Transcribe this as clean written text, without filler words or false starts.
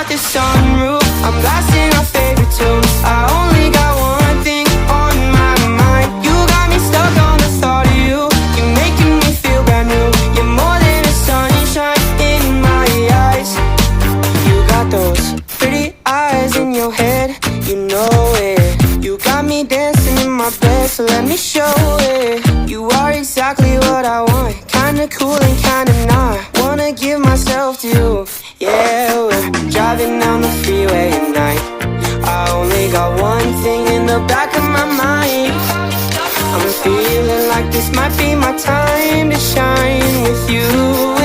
the sunroof, I'm blasting our favorite tunes. I only got one thing on my mind. You got me stuck on the thought of you. You're making me feel brand new. You're more than a sunshine in my eyes. You got those pretty eyes in your head, you know it. You got me dancing in my bed, so let me show it. You are exactly what I want, kinda cool and kinda not. Wanna give myself to you, yeah. We're driving down the freeway at night. I only got one thing in the back of my mind. I'm feeling like this might be my time to shine with you.